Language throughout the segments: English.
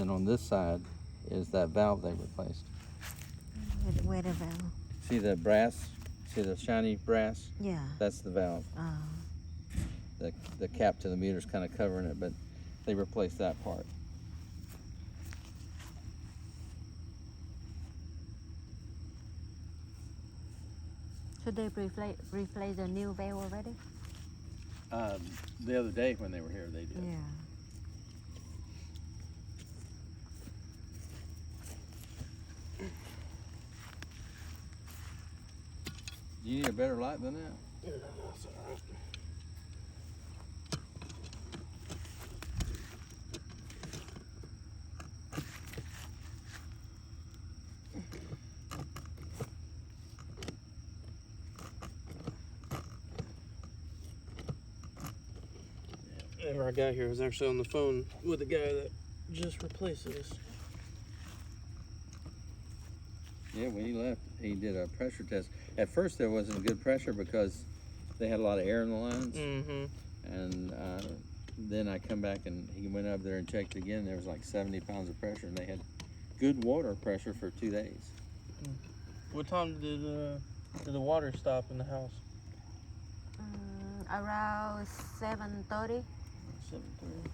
then on this side is that valve they replaced. Where the valve? See the brass? See the shiny brass? Yeah. That's the valve. The cap to the meter's kind of covering it, but they replaced that part. So they replace the new valve already? The other day when they were here, they did. Yeah. Do you need a better light than that? Yeah, that's all right. Whenever I got here, I was actually on the phone with the guy that just replaced this. Yeah, when he left, he did a pressure test. At first, there wasn't good pressure because they had a lot of air in the lines. Mm-hmm. And then I come back and he went up there and checked again. There was like 70 pounds of pressure, and they had good water pressure for 2 days. What time did the water stop in the house? Around 7:30. 7:30.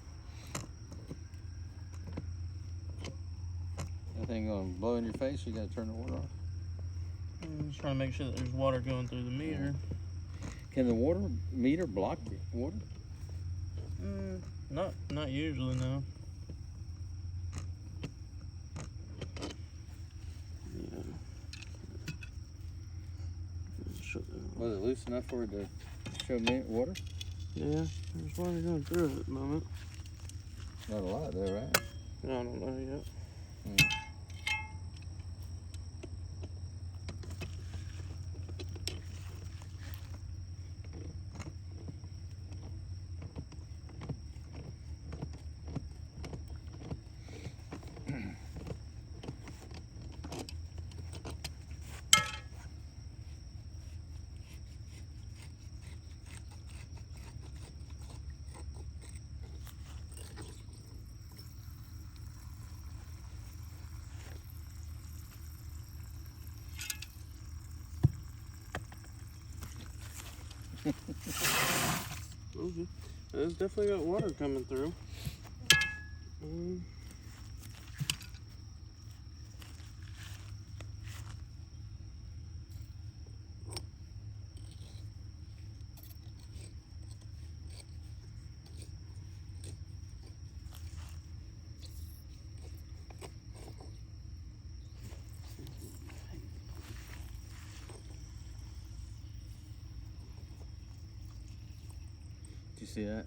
That thing gonna blow in your face. You gotta turn the water off. I'm just trying to make sure that there's water going through the meter. Can the water meter block the water? Not usually, no. Yeah. Was it loose enough for it to show me water? Yeah, there's water going through it at the moment. Not a lot there, right? I don't know yet. Okay. It's definitely got water coming through. Did you see that?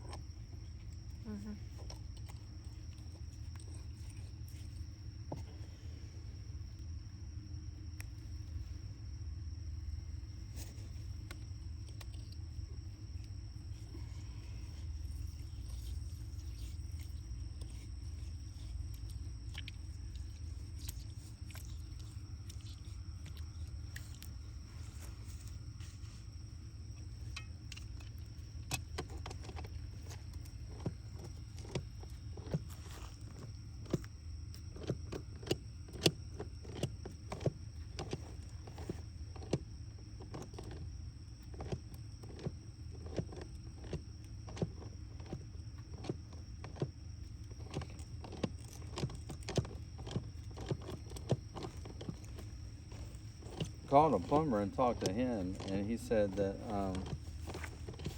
Called a plumber and talked to him, and he said that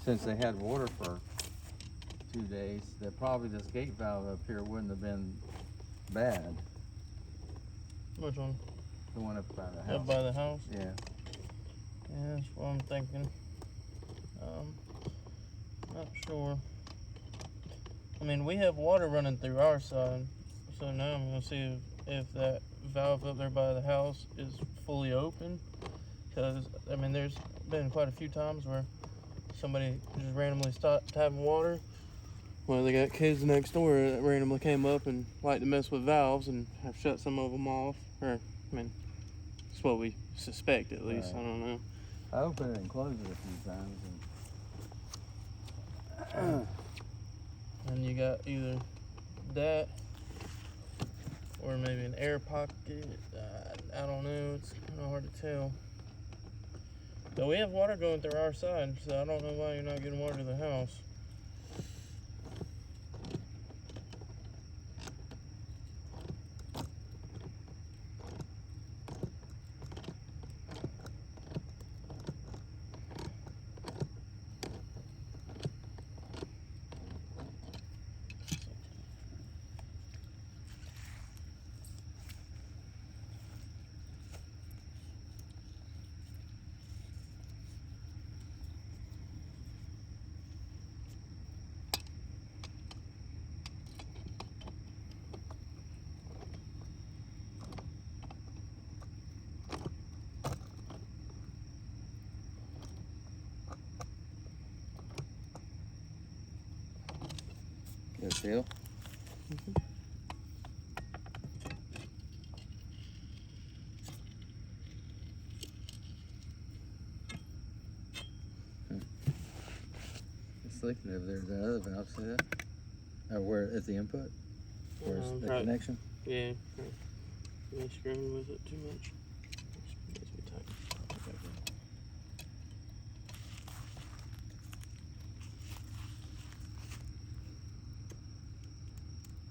since they had water for 2 days, that probably this gate valve up here wouldn't have been bad. Which one? The one up by the house. Up by the house? Yeah. Yeah, that's what I'm thinking. Not sure. I mean, we have water running through our side, so now I'm gonna see if that valve up there by the house is fully open. Because I mean, there's been quite a few times where somebody just randomly stopped having water. Well, they got kids next door that randomly came up and like to mess with valves and have shut some of them off. Or, I mean, that's what we suspect at least. Right. I don't know. I opened it and closed it a few times. And you got either that or maybe an air pocket. I don't know. It's kind of hard to tell. But we have water going through our side, so I don't know why you're not getting water to the house. Good feel. It's leaking over there. The other valve, see that? Or where at the input? Where's the Right. connection? Yeah. You're screwing with it too much. It needs to be tight.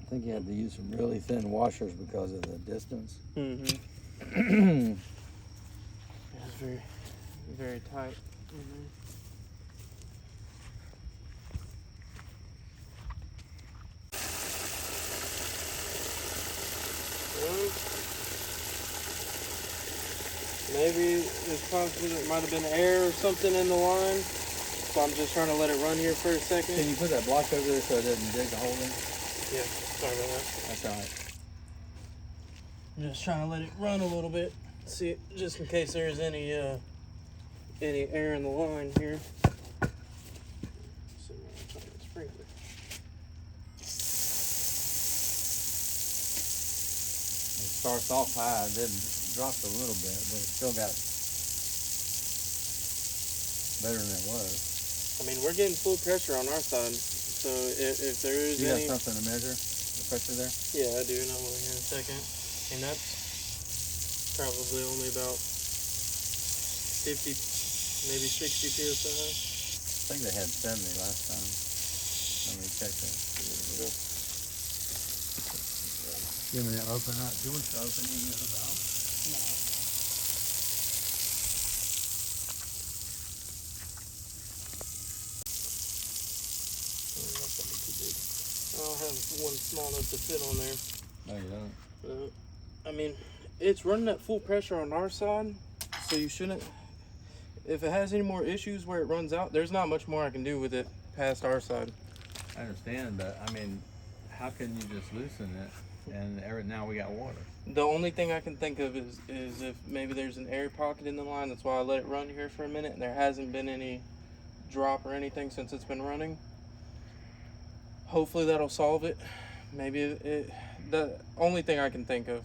I think you had to use some really thin washers because of the distance. Mm-hmm. It's very, very tight. Well, maybe it's possible there might have been air or something in the line. So I'm just trying to let it run here for a second. Can you put that block over there so it doesn't dig a hole in? Yeah, sorry about that. That's all right. I'm just trying to let it run a little bit. See, just in case there's any air in the line here. So I'm trying to sprinkler. It starts off high, then drops a little bit, but it still got better than it was. I mean, we're getting full pressure on our side. So if there is You got any... something to measure the pressure there? Yeah, I do. And I'll look here in a second. And that's probably only about 50, maybe 60 PSI. I think they had 70 last time. Let me check that. Give me that open up. Do you want to open any of the valve? No. I don't have one small enough to fit on there. No, you don't. I mean, it's running at full pressure on our side, so you shouldn't. If it has any more issues where it runs out, there's not much more I can do with it past our side. I understand, but I mean, how can you just loosen it and now we got water? The only thing I can think of is if maybe there's an air pocket in the line. That's why I let it run here for a minute. And there hasn't been any drop or anything since it's been running. Hopefully that'll solve it. Maybe the only thing I can think of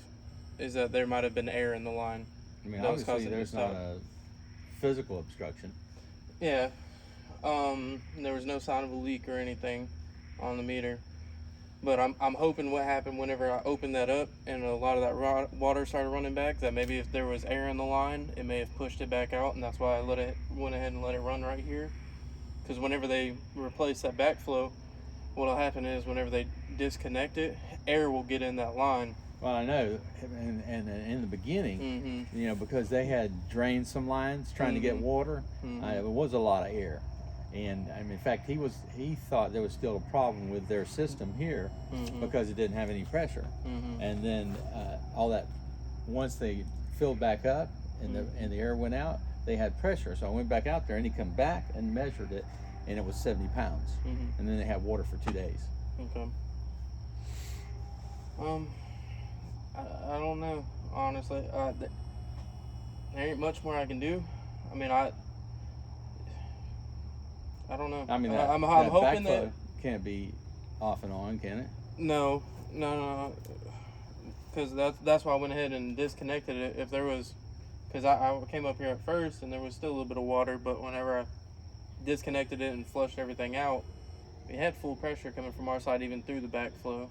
is that there might have been air in the line. I mean, that was obviously causing it to there's not stop. a physical obstruction. Yeah. There was no sign of a leak or anything on the meter. But I'm hoping what happened whenever I opened that up and a lot of that water started running back, that maybe if there was air in the line, it may have pushed it back out, and that's why I went ahead and let it run right here. Because whenever they replace that backflow, what'll happen is whenever they disconnect it, air will get in that line. Well, I know, and in the beginning, Mm-hmm. you know, because they had drained some lines trying to get water, it was a lot of air. And I mean, in fact, he thought there was still a problem with their system here because it didn't have any pressure. And then all that, once they filled back up and the air went out, they had pressure. So I went back out there and he come back and measured it, and it was 70 pounds. And then they had water for 2 days. Okay. I don't know, honestly. There ain't much more I can do. I mean, I don't know. I mean, I'm that hoping backflow that can't be off and on, can it? no, because that's why I went ahead and disconnected it. If there was, because I came up here at first and there was still a little bit of water, but whenever I disconnected it and flushed everything out, we had full pressure coming from our side even through the backflow.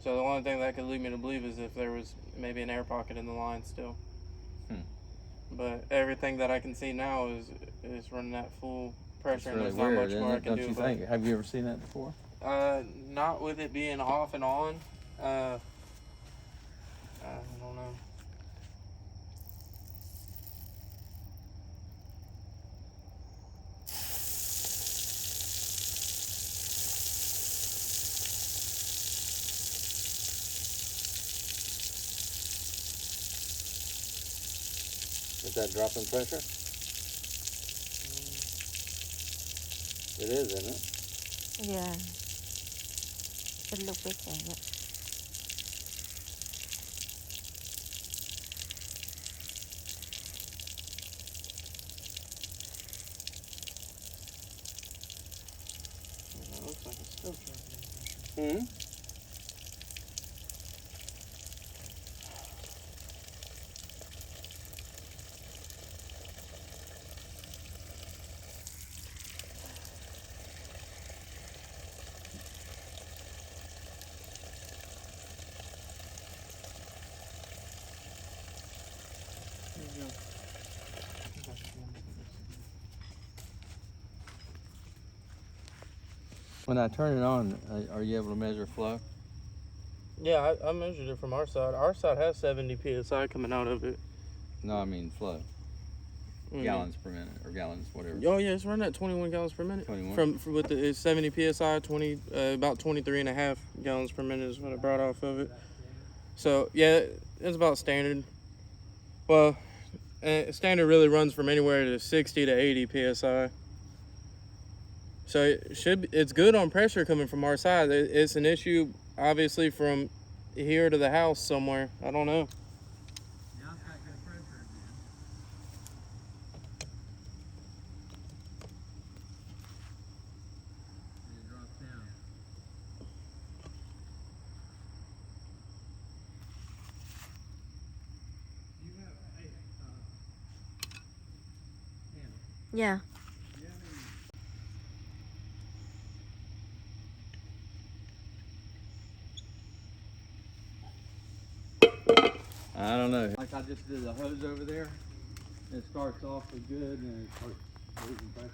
So the only thing that could lead me to believe is if there was maybe an air pocket in the line still. But everything that I can see now is running at full pressure, It's really and there's weird, not much isn't more I it? can Don't do you about think? Have you ever seen that before? it. Not with it being off and on. I don't know. Is that dropping pressure? It is, isn't it? Yeah. It look big like that. It looks like it's still dropping in pressure. There you go. When I turn it on, are you able to measure flow? Yeah, I measured it from our side. Our side has 70 psi coming out of it. No, I mean flow. Gallons per minute, or gallons, whatever. Oh yeah, it's running at 21 gallons per minute. 21. From with it's 70 psi, about 23 and a half gallons per minute is what I brought off of it. So yeah, it's about standard. Well, standard really runs from anywhere to 60 to 80 psi. So it's good on pressure coming from our side. It's an issue obviously from here to the house somewhere. I don't know. Yeah, it's got good pressure again. It drops down. Do you have Yeah. I don't know. Like I just did the hose over there. It starts off with good and it starts losing pressure.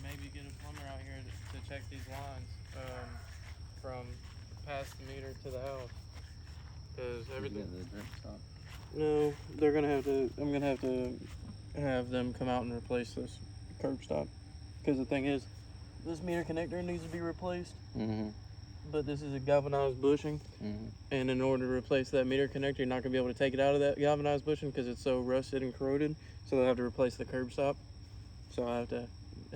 Maybe get a plumber out here to check these lines from past the meter to the house. Because everything. No, they're gonna have to. I'm gonna have to have them come out and replace this curb stop. Because the thing is, this meter connector needs to be replaced. But this is a galvanized bushing, and in order to replace that meter connector, you're not gonna be able to take it out of that galvanized bushing because it's so rusted and corroded. So they'll have to replace the curb stop. So I have to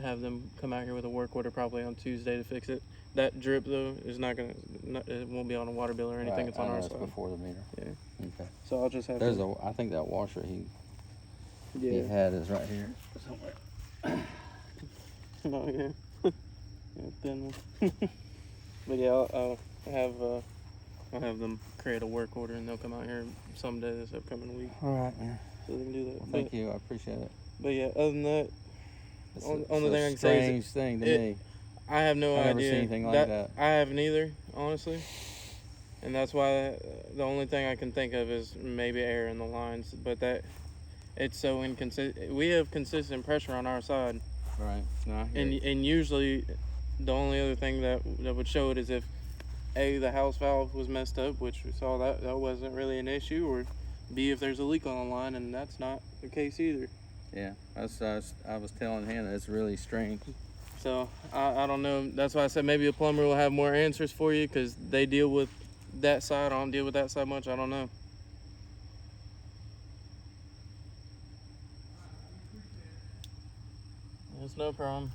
have them come out here with a work order probably on Tuesday to fix it. That drip though is not gonna. It won't be on a water bill or anything. Right, It's on our side. before the meter. Yeah. Okay. So I'll just have There's to. I think that washer he Yeah. had is right here somewhere. Oh yeah. Yeah, thin one. But yeah, I'll have them create a work order and they'll come out here someday this upcoming week. All right, man. So they can do that. Well, thank you. I appreciate it. But yeah, other than that, It's only it's thing I a can say is strange thing to me. I have no I've idea. never seen anything like that. I haven't either, honestly. And that's why the only thing I can think of is maybe air in the lines. But that it's so inconsistent. We have consistent pressure on our side. Right. No, I hear you. And usually the only other thing that would show it is if A, the house valve was messed up, which we saw that wasn't really an issue, or B, if there's a leak on the line, and that's not the case either. Yeah, I was telling Hannah it's really strange. So I don't know. That's why I said maybe a plumber will have more answers for you because they deal with that side. I don't deal with that side much. I don't know. It's no problem.